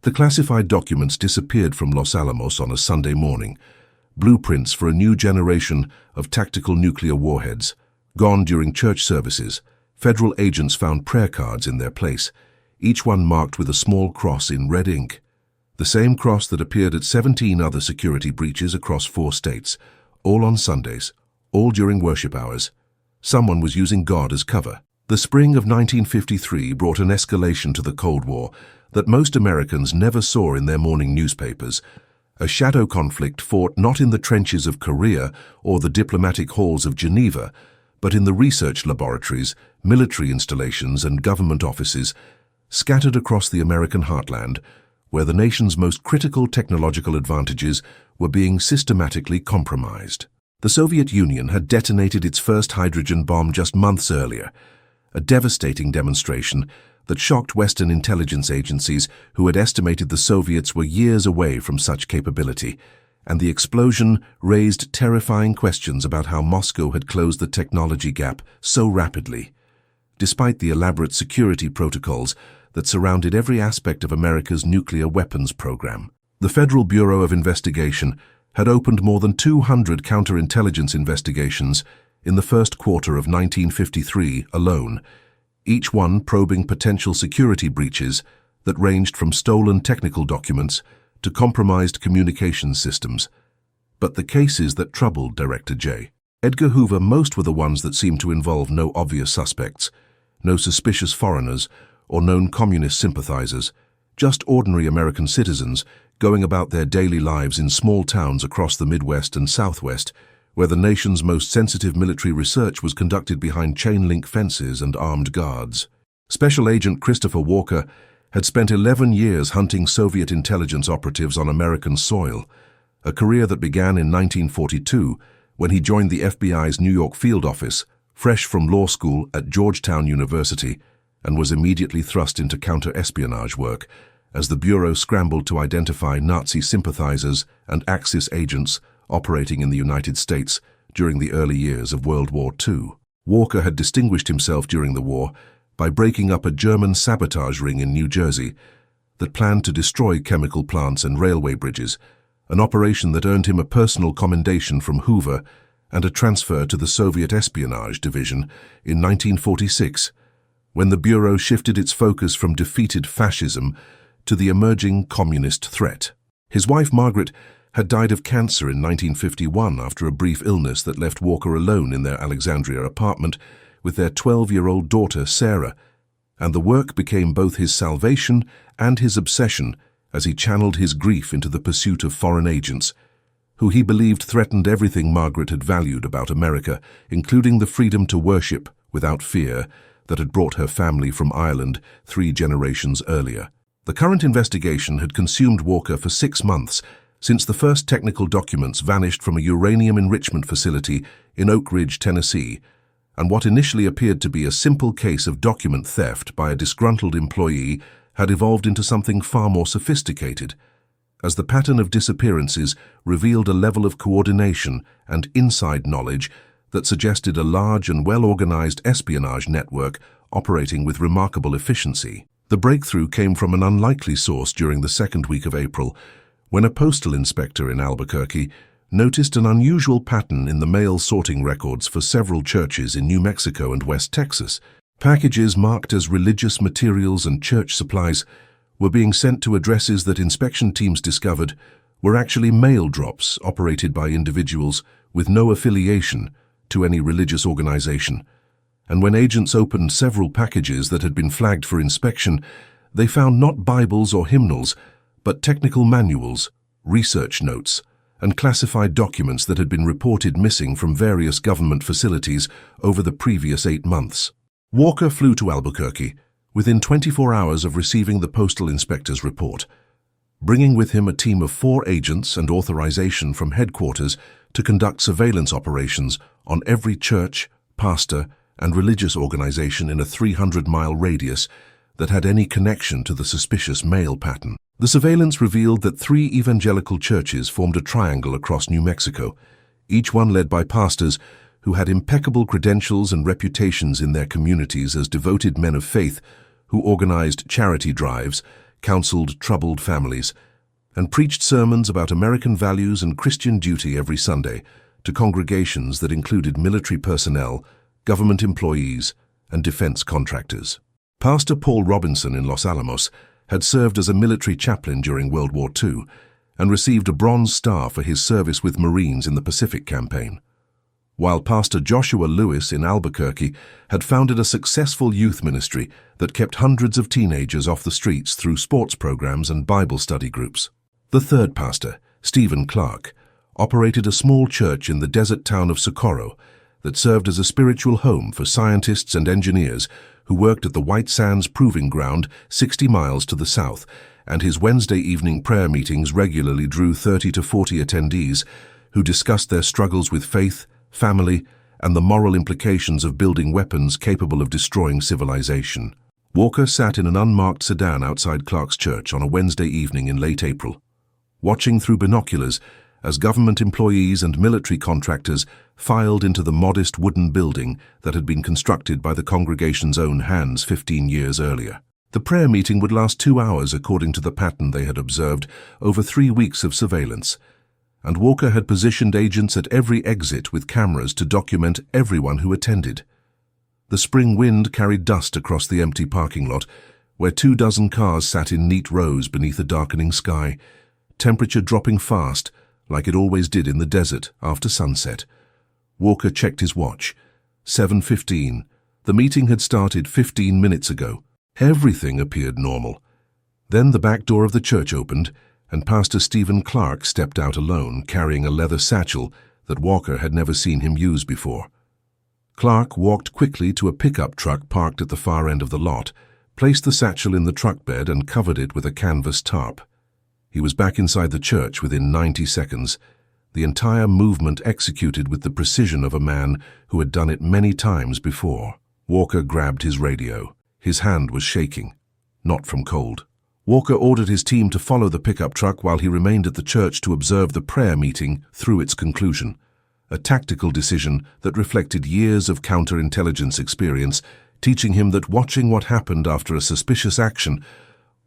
The classified documents disappeared from Los Alamos on a Sunday morning. Blueprints for a new generation of tactical nuclear warheads. Gone during church services, federal agents found prayer cards in their place, each one marked with a small cross in red ink. The same cross that appeared at 17 other security breaches across 4 states, all on Sundays, all during worship hours. Someone was using God as cover. The spring of 1953 brought an escalation to the Cold War that most Americans never saw in their morning newspapers. A shadow conflict fought not in the trenches of Korea or the diplomatic halls of Geneva, but in the research laboratories, military installations, and government offices scattered across the American heartland, where the nation's most critical technological advantages were being systematically compromised. The Soviet Union had detonated its first hydrogen bomb just months earlier, a devastating demonstration that shocked Western intelligence agencies who had estimated the Soviets were years away from such capability, and the explosion raised terrifying questions about how Moscow had closed the technology gap so rapidly. Despite the elaborate security protocols that surrounded every aspect of America's nuclear weapons program, the Federal Bureau of Investigation had opened more than 200 counterintelligence investigations in the first quarter of 1953 alone, each one probing potential security breaches that ranged from stolen technical documents to compromised communications systems. But the cases that troubled Director J. Edgar Hoover most were the ones that seemed to involve no obvious suspects, no suspicious foreigners or known communist sympathizers, just ordinary American citizens going about their daily lives in small towns across the Midwest and Southwest, where the nation's most sensitive military research was conducted behind chain-link fences and armed guards. Special Agent Christopher Walker had spent 11 years hunting Soviet intelligence operatives on American soil, a career that began in 1942 when he joined the FBI's New York field office, fresh from law school at Georgetown University, and was immediately thrust into counter-espionage work as the Bureau scrambled to identify Nazi sympathizers and Axis agents operating in the United States during the early years of World War II. Walker had distinguished himself during the war by breaking up a German sabotage ring in New Jersey that planned to destroy chemical plants and railway bridges, an operation that earned him a personal commendation from Hoover and a transfer to the Soviet Espionage Division in 1946, when the Bureau shifted its focus from defeated fascism to the emerging communist threat. His wife, Margaret, had died of cancer in 1951 after a brief illness that left Walker alone in their Alexandria apartment with their 12-year-old daughter, Sarah, and the work became both his salvation and his obsession as he channeled his grief into the pursuit of foreign agents, who he believed threatened everything Margaret had valued about America, including the freedom to worship without fear that had brought her family from Ireland 3 generations earlier. The current investigation had consumed Walker for 6 months, since the first technical documents vanished from a uranium enrichment facility in Oak Ridge, Tennessee, and what initially appeared to be a simple case of document theft by a disgruntled employee had evolved into something far more sophisticated, as the pattern of disappearances revealed a level of coordination and inside knowledge that suggested a large and well-organized espionage network operating with remarkable efficiency. The breakthrough came from an unlikely source during the second week of April, when a postal inspector in Albuquerque noticed an unusual pattern in the mail sorting records for several churches in New Mexico and West Texas. Packages marked as religious materials and church supplies were being sent to addresses that inspection teams discovered were actually mail drops operated by individuals with no affiliation to any religious organization. And when agents opened several packages that had been flagged for inspection, they found not Bibles or hymnals, but technical manuals, research notes, and classified documents that had been reported missing from various government facilities over the previous 8 months. Walker flew to Albuquerque within 24 hours of receiving the postal inspector's report, bringing with him a team of 4 agents and authorization from headquarters to conduct surveillance operations on every church, pastor, and religious organization in a 300-mile radius that had any connection to the suspicious mail pattern. The surveillance revealed that 3 evangelical churches formed a triangle across New Mexico, each one led by pastors who had impeccable credentials and reputations in their communities as devoted men of faith who organized charity drives, counseled troubled families, and preached sermons about American values and Christian duty every Sunday to congregations that included military personnel, government employees, and defense contractors. Pastor Paul Robinson in Los Alamos had served as a military chaplain during World War II and received a Bronze Star for his service with Marines in the Pacific Campaign, while Pastor Joshua Lewis in Albuquerque had founded a successful youth ministry that kept hundreds of teenagers off the streets through sports programs and Bible study groups. The third pastor, Stephen Clark, operated a small church in the desert town of Socorro that served as a spiritual home for scientists and engineers who worked at the White Sands Proving Ground 60 miles to the south, and his Wednesday evening prayer meetings regularly drew 30 to 40 attendees who discussed their struggles with faith, family, and the moral implications of building weapons capable of destroying civilization. Walker sat in an unmarked sedan outside Clark's church on a Wednesday evening in late April, watching through binoculars as government employees and military contractors filed into the modest wooden building that had been constructed by the congregation's own hands 15 years earlier. The prayer meeting would last 2 hours according to the pattern they had observed over 3 weeks of surveillance, and Walker had positioned agents at every exit with cameras to document everyone who attended. The spring wind carried dust across the empty parking lot, where 24 cars sat in neat rows beneath a darkening sky, temperature dropping fast, like it always did in the desert after sunset. Walker checked his watch. 7:15. The meeting had started 15 minutes ago. Everything appeared normal. Then the back door of the church opened, and Pastor Stephen Clark stepped out alone, carrying a leather satchel that Walker had never seen him use before. Clark walked quickly to a pickup truck parked at the far end of the lot, placed the satchel in the truck bed and covered it with a canvas tarp. He was back inside the church within 90 seconds, the entire movement executed with the precision of a man who had done it many times before. Walker grabbed his radio. His hand was shaking, not from cold. Walker ordered his team to follow the pickup truck while he remained at the church to observe the prayer meeting through its conclusion, a tactical decision that reflected years of counterintelligence experience, teaching him that watching what happened after a suspicious action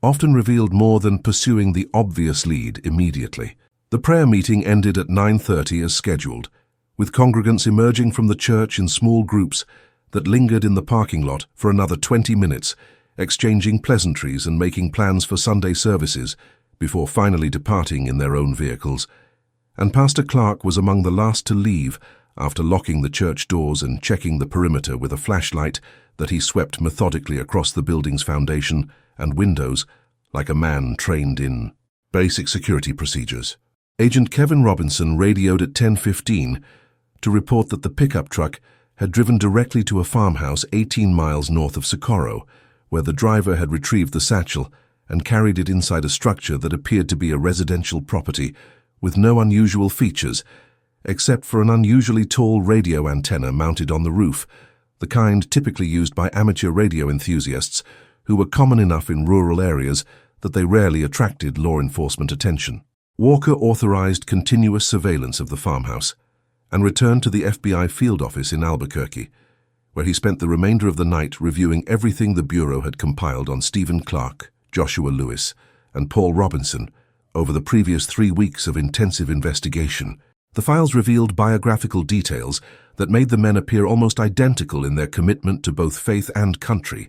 often revealed more than pursuing the obvious lead immediately. The prayer meeting ended at 9:30 as scheduled, with congregants emerging from the church in small groups that lingered in the parking lot for another 20 minutes, exchanging pleasantries and making plans for Sunday services before finally departing in their own vehicles. And Pastor Clark was among the last to leave after locking the church doors and checking the perimeter with a flashlight that he swept methodically across the building's foundation and windows like a man trained in basic security procedures. Agent Kevin Robinson radioed at 10:15 to report that the pickup truck had driven directly to a farmhouse 18 miles north of Socorro, where the driver had retrieved the satchel and carried it inside a structure that appeared to be a residential property with no unusual features, except for an unusually tall radio antenna mounted on the roof, the kind typically used by amateur radio enthusiasts who were common enough in rural areas that they rarely attracted law enforcement attention. Walker authorized continuous surveillance of the farmhouse and returned to the FBI field office in Albuquerque, where he spent the remainder of the night reviewing everything the Bureau had compiled on Stephen Clark, Joshua Lewis, and Paul Robinson over the previous 3 weeks of intensive investigation. The files revealed biographical details that made the men appear almost identical in their commitment to both faith and country,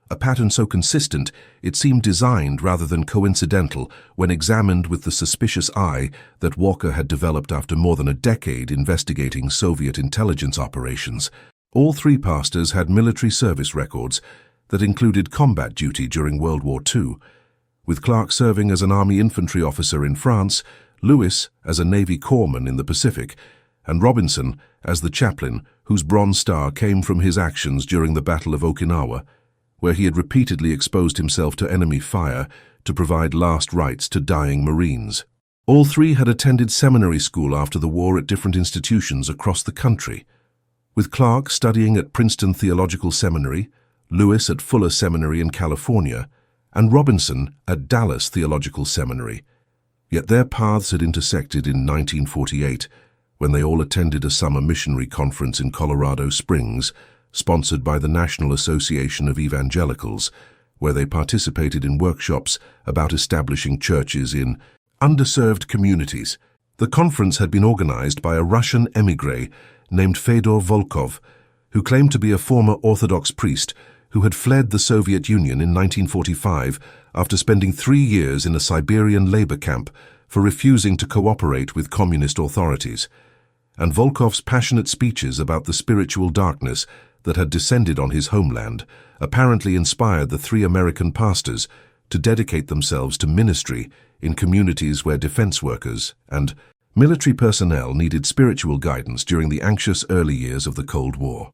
a pattern so consistent it seemed designed rather than coincidental when examined with the suspicious eye that Walker had developed after more than a decade investigating Soviet intelligence operations. All 3 pastors had military service records that included combat duty during World War II, with Clark serving as an Army infantry officer in France, Lewis as a Navy corpsman in the Pacific, and Robinson as the chaplain whose Bronze Star came from his actions during the Battle of Okinawa, where he had repeatedly exposed himself to enemy fire to provide last rites to dying Marines. All 3 had attended seminary school after the war at different institutions across the country, with Clark studying at Princeton Theological Seminary, Lewis at Fuller Seminary in California, and Robinson at Dallas Theological Seminary. Yet their paths had intersected in 1948 when they all attended a summer missionary conference in Colorado Springs, sponsored by the National Association of Evangelicals, where they participated in workshops about establishing churches in underserved communities. The conference had been organized by a Russian émigré named Fedor Volkov, who claimed to be a former Orthodox priest who had fled the Soviet Union in 1945 after spending 3 years in a Siberian labor camp for refusing to cooperate with communist authorities. And Volkov's passionate speeches about the spiritual darkness that had descended on his homeland apparently inspired the 3 American pastors to dedicate themselves to ministry in communities where defense workers and military personnel needed spiritual guidance during the anxious early years of the Cold War.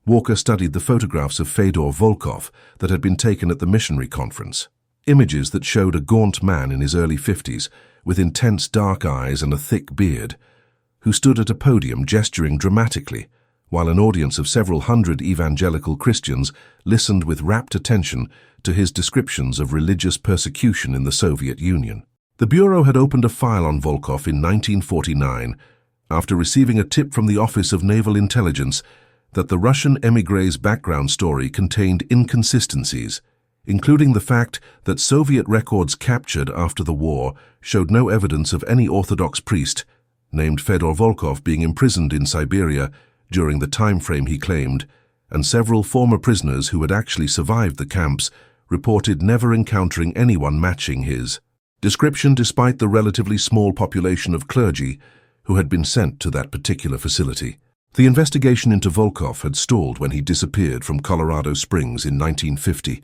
Walker studied the photographs of Fedor Volkov that had been taken at the missionary conference, images that showed a gaunt man in his early 50s with intense dark eyes and a thick beard, who stood at a podium gesturing dramatically, while an audience of several hundred evangelical Christians listened with rapt attention to his descriptions of religious persecution in the Soviet Union. The Bureau had opened a file on Volkov in 1949 after receiving a tip from the Office of Naval Intelligence that the Russian émigré's background story contained inconsistencies, including the fact that Soviet records captured after the war showed no evidence of any Orthodox priest named Fedor Volkov being imprisoned in Siberia during the time frame he claimed, and several former prisoners who had actually survived the camps reported never encountering anyone matching his description despite the relatively small population of clergy who had been sent to that particular facility. The investigation into Volkov had stalled when he disappeared from Colorado Springs in 1950,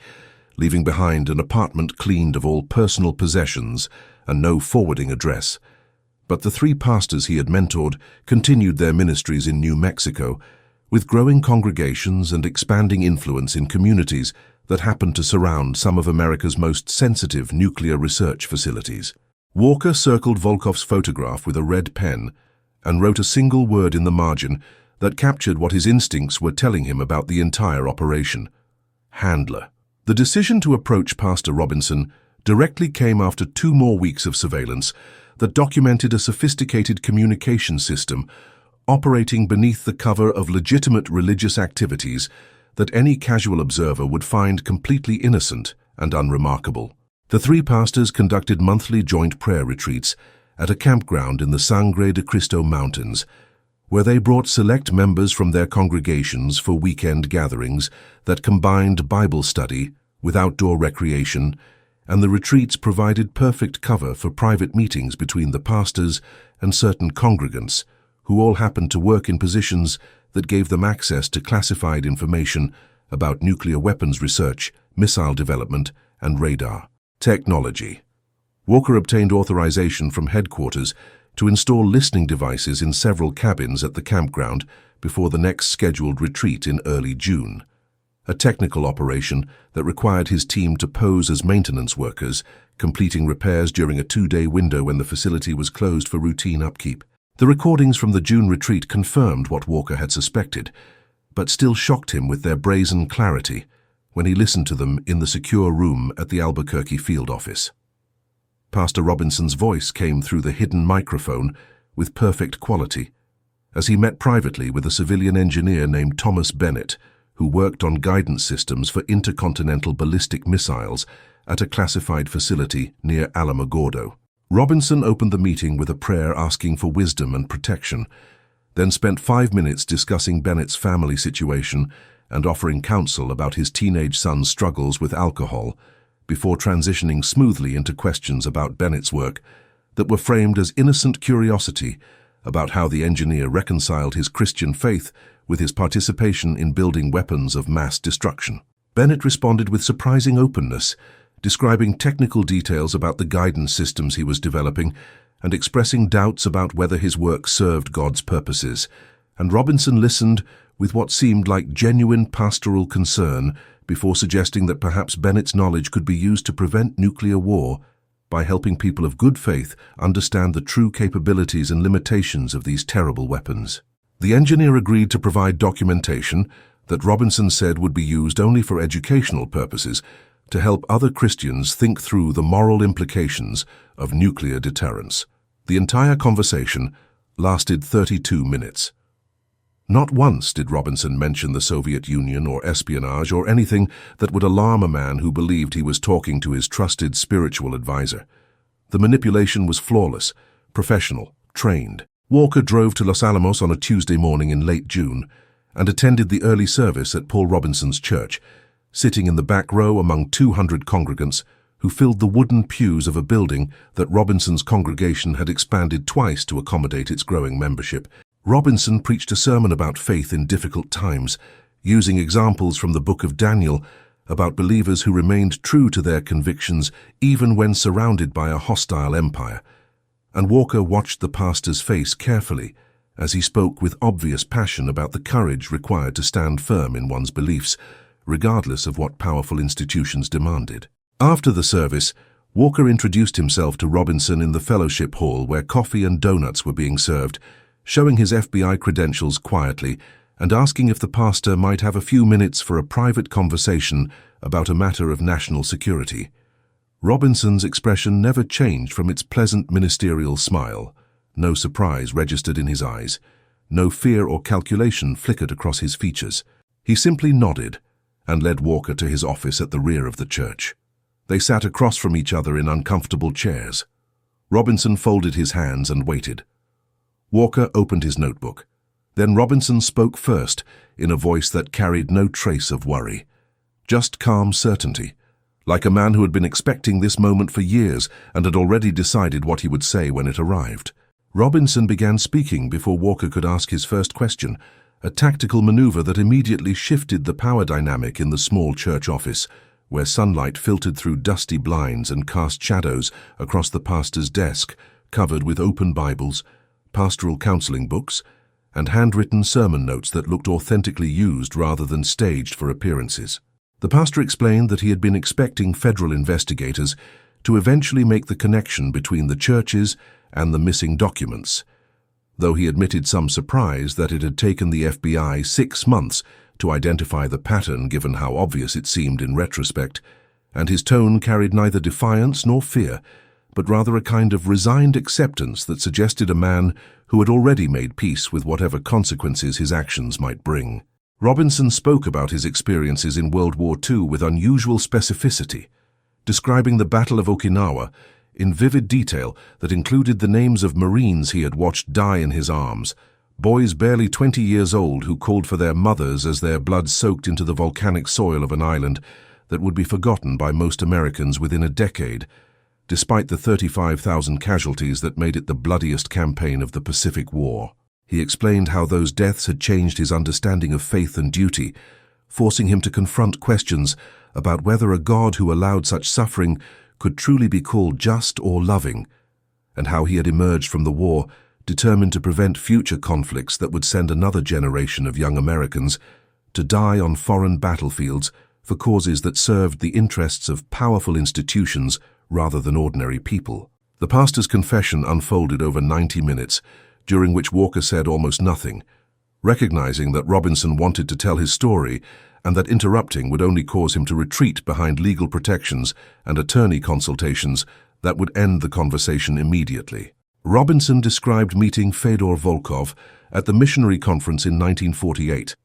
leaving behind an apartment cleaned of all personal possessions and no forwarding address. But the 3 pastors he had mentored continued their ministries in New Mexico, with growing congregations and expanding influence in communities that happened to surround some of America's most sensitive nuclear research facilities. Walker circled Volkov's photograph with a red pen and wrote a single word in the margin that captured what his instincts were telling him about the entire operation: handler. The decision to approach Pastor Robinson directly came after 2 more weeks of surveillance that documented a sophisticated communication system operating beneath the cover of legitimate religious activities that any casual observer would find completely innocent and unremarkable. The 3 pastors conducted monthly joint prayer retreats at a campground in the Sangre de Cristo Mountains, where they brought select members from their congregations for weekend gatherings that combined Bible study with outdoor recreation, and the retreats provided perfect cover for private meetings between the pastors and certain congregants, who all happened to work in positions that gave them access to classified information about nuclear weapons research, missile development, and radar technology. Walker obtained authorization from headquarters to install listening devices in several cabins at the campground before the next scheduled retreat in early June, a technical operation that required his team to pose as maintenance workers, completing repairs during a 2-day window when the facility was closed for routine upkeep. The recordings from the June retreat confirmed what Walker had suspected, but still shocked him with their brazen clarity when he listened to them in the secure room at the Albuquerque field office. Pastor Robinson's voice came through the hidden microphone with perfect quality, as he met privately with a civilian engineer named Thomas Bennett, who worked on guidance systems for intercontinental ballistic missiles at a classified facility near Alamogordo. Robinson opened the meeting with a prayer asking for wisdom and protection, then spent 5 minutes discussing Bennett's family situation and offering counsel about his teenage son's struggles with alcohol, before transitioning smoothly into questions about Bennett's work that were framed as innocent curiosity about how the engineer reconciled his Christian faith with his participation in building weapons of mass destruction. Bennett responded with surprising openness, describing technical details about the guidance systems he was developing and expressing doubts about whether his work served God's purposes, and Robinson listened with what seemed like genuine pastoral concern before suggesting that perhaps Bennett's knowledge could be used to prevent nuclear war by helping people of good faith understand the true capabilities and limitations of these terrible weapons. The engineer agreed to provide documentation that Robinson said would be used only for educational purposes to help other Christians think through the moral implications of nuclear deterrence. The entire conversation lasted 32 minutes. Not once did Robinson mention the Soviet Union or espionage or anything that would alarm a man who believed he was talking to his trusted spiritual advisor. The manipulation was flawless, professional, trained. Walker drove to Los Alamos on a Tuesday morning in late June and attended the early service at Paul Robinson's church, sitting in the back row among 200 congregants who filled the wooden pews of a building that Robinson's congregation had expanded twice to accommodate its growing membership. Robinson preached a sermon about faith in difficult times, using examples from the book of Daniel about believers who remained true to their convictions even when surrounded by a hostile empire. And Walker watched the pastor's face carefully as he spoke with obvious passion about the courage required to stand firm in one's beliefs, regardless of what powerful institutions demanded. After the service, Walker introduced himself to Robinson in the fellowship hall where coffee and donuts were being served, showing his FBI credentials quietly and asking if the pastor might have a few minutes for a private conversation about a matter of national security. Robinson's expression never changed from its pleasant ministerial smile. No surprise registered in his eyes. No fear or calculation flickered across his features. He simply nodded and led Walker to his office at the rear of the church. They sat across from each other in uncomfortable chairs. Robinson folded his hands and waited. Walker opened his notebook. Then Robinson spoke first, in a voice that carried no trace of worry. Just calm certainty, like a man who had been expecting this moment for years and had already decided what he would say when it arrived. Robinson began speaking before Walker could ask his first question, a tactical maneuver that immediately shifted the power dynamic in the small church office, where sunlight filtered through dusty blinds and cast shadows across the pastor's desk, covered with open Bibles, pastoral counseling books, and handwritten sermon notes that looked authentically used rather than staged for appearances. The pastor explained that he had been expecting federal investigators to eventually make the connection between the churches and the missing documents, though he admitted some surprise that it had taken the FBI 6 months to identify the pattern given how obvious it seemed in retrospect, and his tone carried neither defiance nor fear, but rather a kind of resigned acceptance that suggested a man who had already made peace with whatever consequences his actions might bring. Robinson spoke about his experiences in World War II with unusual specificity, describing the Battle of Okinawa in vivid detail that included the names of Marines he had watched die in his arms, boys barely 20 years old who called for their mothers as their blood soaked into the volcanic soil of an island that would be forgotten by most Americans within a decade, despite the 35,000 casualties that made it the bloodiest campaign of the Pacific War. He explained how those deaths had changed his understanding of faith and duty, forcing him to confront questions about whether a God who allowed such suffering could truly be called just or loving, and how he had emerged from the war determined to prevent future conflicts that would send another generation of young Americans to die on foreign battlefields for causes that served the interests of powerful institutions rather than ordinary people. The pastor's confession unfolded over 90 minutes, during which Walker said almost nothing, recognizing that Robinson wanted to tell his story and that interrupting would only cause him to retreat behind legal protections and attorney consultations that would end the conversation immediately. Robinson described meeting Fyodor Volkov at the missionary conference in 1948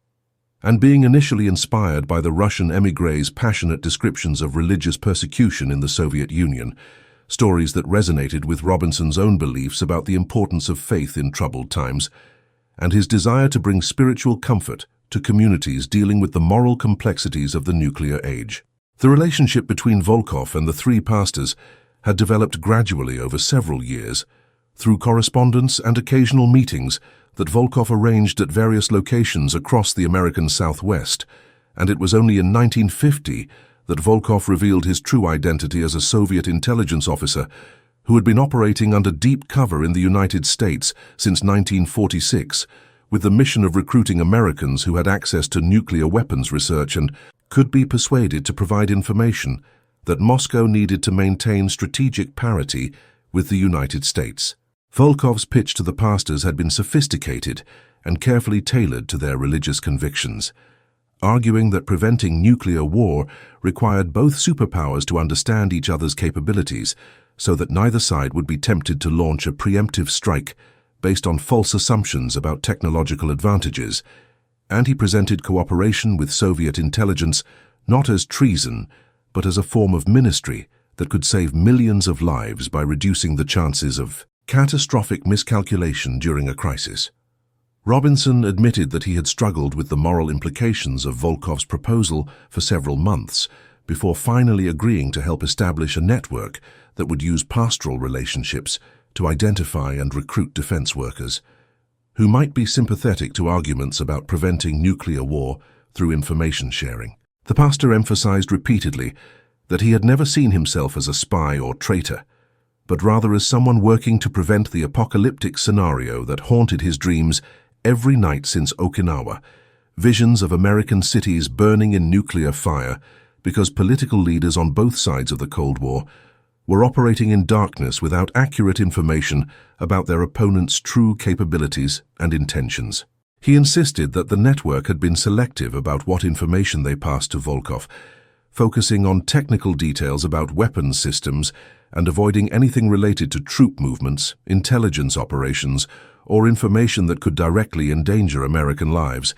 and being initially inspired by the Russian émigrés' passionate descriptions of religious persecution in the Soviet Union, stories that resonated with Robinson's own beliefs about the importance of faith in troubled times, and his desire to bring spiritual comfort to communities dealing with the moral complexities of the nuclear age. The relationship between Volkov and the 3 pastors had developed gradually over several years, through correspondence and occasional meetings that Volkov arranged at various locations across the American Southwest, and it was only in 1950 that Volkov revealed his true identity as a Soviet intelligence officer who had been operating under deep cover in the United States since 1946, with the mission of recruiting Americans who had access to nuclear weapons research and could be persuaded to provide information that Moscow needed to maintain strategic parity with the United States. Volkov's pitch to the pastors had been sophisticated and carefully tailored to their religious convictions, arguing that preventing nuclear war required both superpowers to understand each other's capabilities so that neither side would be tempted to launch a preemptive strike based on false assumptions about technological advantages, and he presented cooperation with Soviet intelligence not as treason, but as a form of ministry that could save millions of lives by reducing the chances of catastrophic miscalculation during a crisis. Robinson admitted that he had struggled with the moral implications of Volkov's proposal for several months before finally agreeing to help establish a network that would use pastoral relationships to identify and recruit defense workers who might be sympathetic to arguments about preventing nuclear war through information sharing. The pastor emphasized repeatedly that he had never seen himself as a spy or traitor, but rather as someone working to prevent the apocalyptic scenario that haunted his dreams every night since Okinawa, visions of American cities burning in nuclear fire because political leaders on both sides of the Cold War were operating in darkness without accurate information about their opponents' true capabilities and intentions. He insisted that the network had been selective about what information they passed to Volkov, focusing on technical details about weapons systems and avoiding anything related to troop movements, intelligence operations, or information that could directly endanger American lives,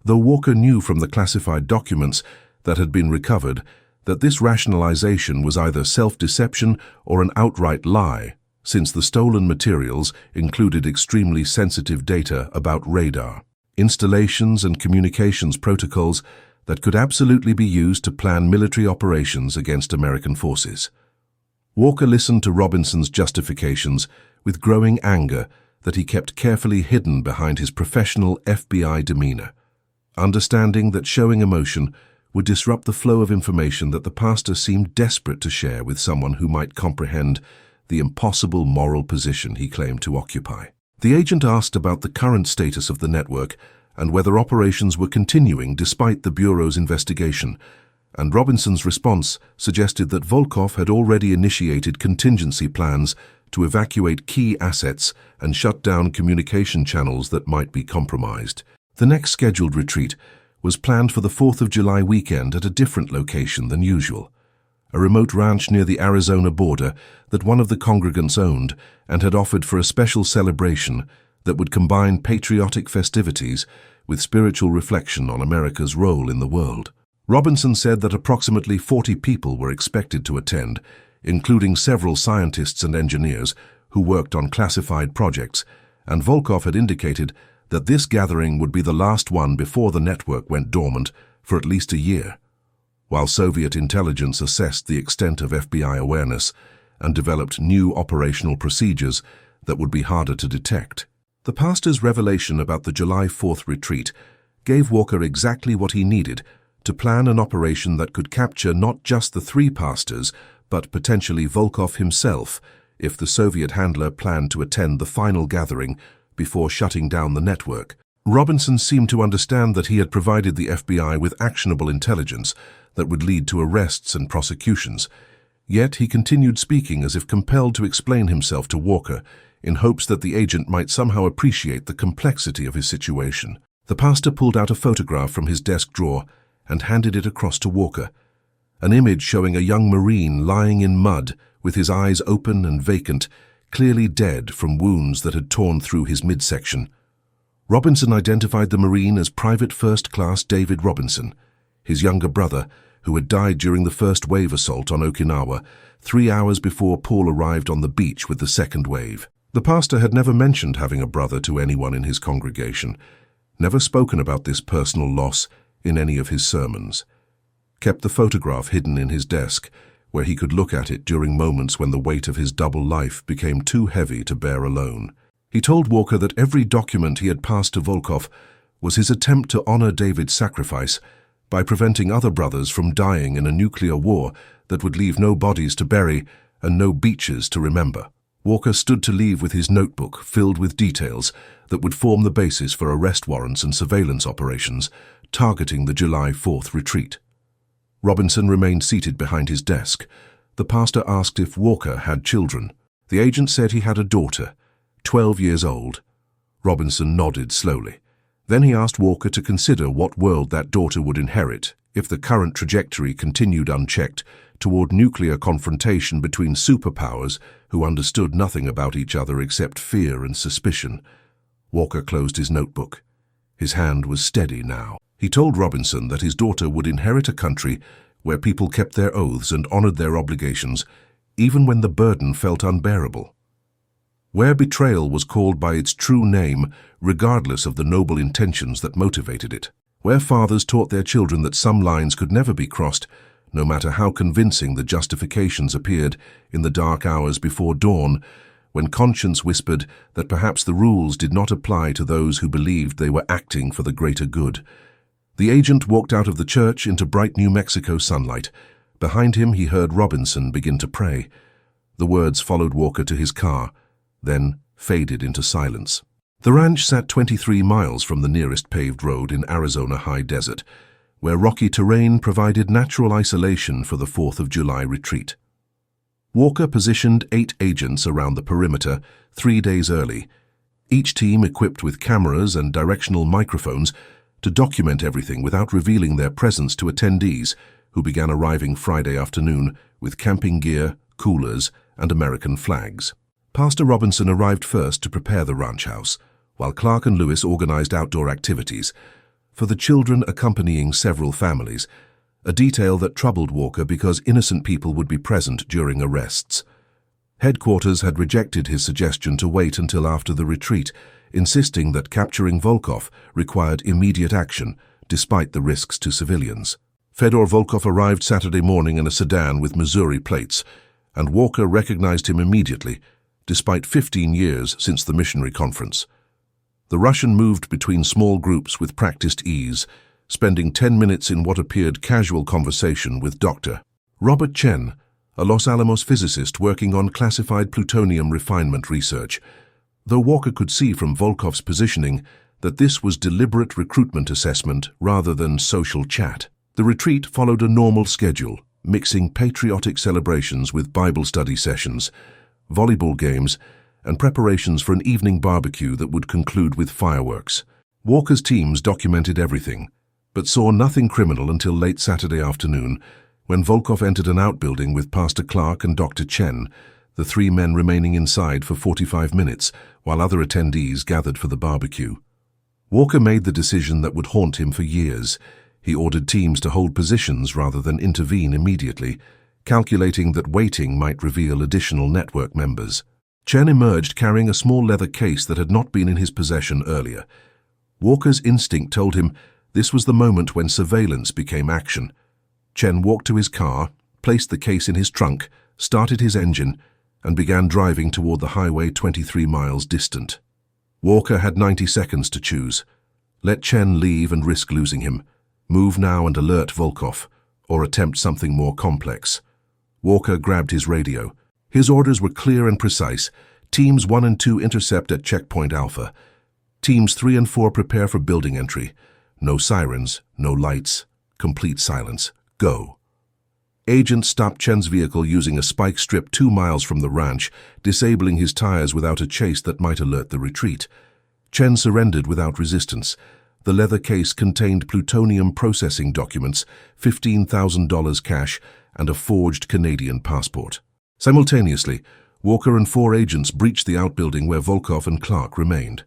though Walker knew from the classified documents that had been recovered that this rationalization was either self-deception or an outright lie, since the stolen materials included extremely sensitive data about radar, installations and communications protocols that could absolutely be used to plan military operations against American forces. Walker listened to Robinson's justifications with growing anger that he kept carefully hidden behind his professional FBI demeanor, understanding that showing emotion would disrupt the flow of information that the pastor seemed desperate to share with someone who might comprehend the impossible moral position he claimed to occupy. The agent asked about the current status of the network and whether operations were continuing despite the Bureau's investigation, and Robinson's response suggested that Volkov had already initiated contingency plans to evacuate key assets and shut down communication channels that might be compromised. The next scheduled retreat was planned for the 4th of July weekend at a different location than usual, a remote ranch near the Arizona border that one of the congregants owned and had offered for a special celebration that would combine patriotic festivities with spiritual reflection on America's role in the world. Robinson said that approximately 40 people were expected to attend, including several scientists and engineers who worked on classified projects, and Volkov had indicated that this gathering would be the last one before the network went dormant for at least a year, while Soviet intelligence assessed the extent of FBI awareness and developed new operational procedures that would be harder to detect. The pastor's revelation about the July 4th retreat gave Walker exactly what he needed to plan an operation that could capture not just the 3 pastors, but potentially Volkov himself, if the Soviet handler planned to attend the final gathering before shutting down the network. Robinson seemed to understand that he had provided the FBI with actionable intelligence that would lead to arrests and prosecutions, yet he continued speaking as if compelled to explain himself to Walker in hopes that the agent might somehow appreciate the complexity of his situation. The pastor pulled out a photograph from his desk drawer and handed it across to Walker, an image showing a young Marine lying in mud with his eyes open and vacant, clearly dead from wounds that had torn through his midsection. Robinson identified the Marine as Private First Class David Robinson, his younger brother, who had died during the first wave assault on Okinawa 3 hours before Paul arrived on the beach with the second wave. The pastor had never mentioned having a brother to anyone in his congregation, never spoken about this personal loss in any of his sermons, kept the photograph hidden in his desk, where he could look at it during moments when the weight of his double life became too heavy to bear alone. He told Walker that every document he had passed to Volkov was his attempt to honor David's sacrifice by preventing other brothers from dying in a nuclear war that would leave no bodies to bury and no beaches to remember. Walker stood to leave with his notebook filled with details that would form the basis for arrest warrants and surveillance operations targeting the July 4th retreat. Robinson remained seated behind his desk. The pastor asked if Walker had children. The agent said he had a daughter, 12 years old. Robinson nodded slowly. Then he asked Walker to consider what world that daughter would inherit if the current trajectory continued unchecked toward nuclear confrontation between superpowers who understood nothing about each other except fear and suspicion. Walker closed his notebook. His hand was steady now. He told Robinson that his daughter would inherit a country where people kept their oaths and honored their obligations, even when the burden felt unbearable. Where betrayal was called by its true name, regardless of the noble intentions that motivated it. Where fathers taught their children that some lines could never be crossed, no matter how convincing the justifications appeared in the dark hours before dawn, when conscience whispered that perhaps the rules did not apply to those who believed they were acting for the greater good. The agent walked out of the church into bright New Mexico sunlight. Behind him he heard Robinson begin to pray. The words followed Walker to his car, then faded into silence. The ranch sat 23 miles from the nearest paved road in Arizona high desert, where rocky terrain provided natural isolation for the 4th of July retreat. Walker positioned 8 agents around the perimeter 3 days early, each team equipped with cameras and directional microphones to document everything without revealing their presence to attendees, who began arriving Friday afternoon with camping gear, coolers, and American flags. Pastor Robinson arrived first to prepare the ranch house, while Clark and Lewis organized outdoor activities, for the children accompanying several families, a detail that troubled Walker because innocent people would be present during arrests. Headquarters had rejected his suggestion to wait until after the retreat, insisting that capturing Volkov required immediate action, despite the risks to civilians. Fedor Volkov arrived Saturday morning in a sedan with Missouri plates, and Walker recognized him immediately, despite 15 years since the missionary conference. The Russian moved between small groups with practiced ease, spending 10 minutes in what appeared casual conversation with Dr. Robert Chen, a Los Alamos physicist working on classified plutonium refinement research, though Walker could see from Volkov's positioning that this was deliberate recruitment assessment rather than social chat. The retreat followed a normal schedule, mixing patriotic celebrations with Bible study sessions, volleyball games, and preparations for an evening barbecue that would conclude with fireworks. Walker's teams documented everything, but saw nothing criminal until late Saturday afternoon, when Volkov entered an outbuilding with Pastor Clark and Dr. Chen, the 3 men remaining inside for 45 minutes while other attendees gathered for the barbecue. Walker made the decision that would haunt him for years. He ordered teams to hold positions rather than intervene immediately, calculating that waiting might reveal additional network members. Chen emerged carrying a small leather case that had not been in his possession earlier. Walker's instinct told him this was the moment when surveillance became action. Chen walked to his car, placed the case in his trunk, started his engine, and began driving toward the highway 23 miles distant. Walker had 90 seconds to choose. Let Chen leave and risk losing him. Move now and alert Volkov, or attempt something more complex. Walker grabbed his radio. His orders were clear and precise. Teams 1 and 2 intercept at Checkpoint Alpha. Teams 3 and 4 prepare for building entry. No sirens, no lights, complete silence. Go. Agents stopped Chen's vehicle using a spike strip 2 miles from the ranch, disabling his tires without a chase that might alert the retreat. Chen surrendered without resistance. The leather case contained plutonium processing documents, $15,000 cash, and a forged Canadian passport. Simultaneously, Walker and 4 agents breached the outbuilding where Volkov and Clark remained.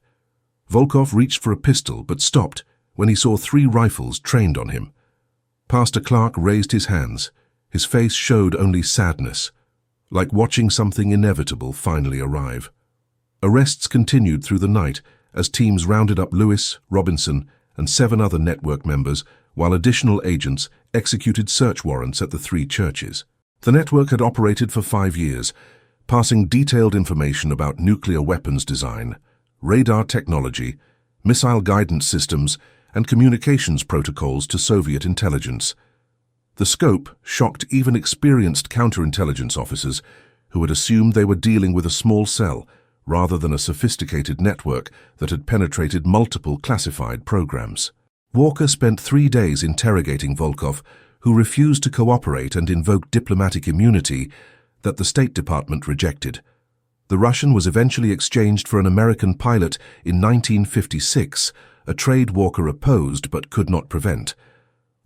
Volkov reached for a pistol but stopped when he saw 3 rifles trained on him. Pastor Clark raised his hands. His face showed only sadness, like watching something inevitable finally arrive. Arrests continued through the night as teams rounded up Lewis, Robinson, and 7 other network members, while additional agents executed search warrants at the 3 churches. The network had operated for 5 years, passing detailed information about nuclear weapons design, radar technology, missile guidance systems, and communications protocols to Soviet intelligence. The scope shocked even experienced counterintelligence officers who had assumed they were dealing with a small cell rather than a sophisticated network that had penetrated multiple classified programs. Walker spent 3 days interrogating Volkov, who refused to cooperate and invoked diplomatic immunity that the State Department rejected. The Russian was eventually exchanged for an American pilot in 1956, a trade Walker opposed but could not prevent.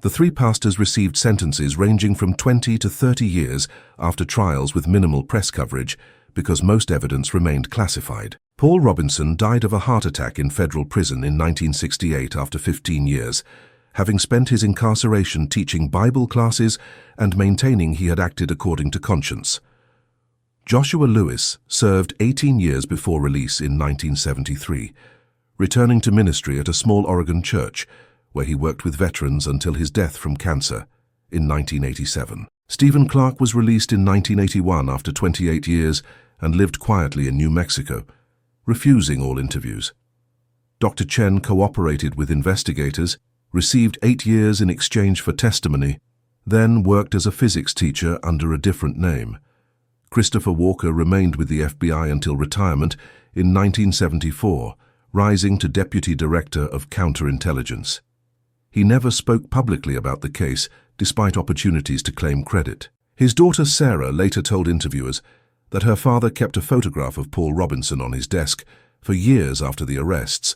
The three pastors received sentences ranging from 20 to 30 years after trials with minimal press coverage because most evidence remained classified. Paul Robinson died of a heart attack in federal prison in 1968 after 15 years, having spent his incarceration teaching Bible classes and maintaining he had acted according to conscience. Joshua Lewis served 18 years before release in 1973, returning to ministry at a small Oregon church, where he worked with veterans until his death from cancer in 1987. Stephen Clark was released in 1981 after 28 years and lived quietly in New Mexico, refusing all interviews. Dr. Chen cooperated with investigators, received 8 years in exchange for testimony, then worked as a physics teacher under a different name. Christopher Walker remained with the FBI until retirement in 1974, rising to Deputy Director of Counterintelligence. He never spoke publicly about the case, despite opportunities to claim credit. His daughter Sarah later told interviewers that her father kept a photograph of Paul Robinson on his desk for years after the arrests,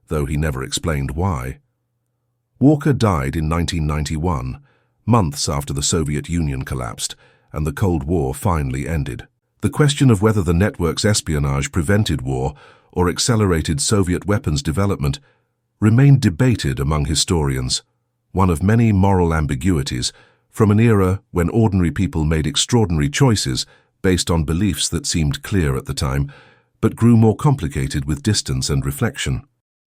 though he never explained why. Walker died in 1991, months after the Soviet Union collapsed and the Cold War finally ended. The question of whether the network's espionage prevented war or accelerated Soviet weapons development remained debated among historians, one of many moral ambiguities from an era when ordinary people made extraordinary choices based on beliefs that seemed clear at the time, but grew more complicated with distance and reflection.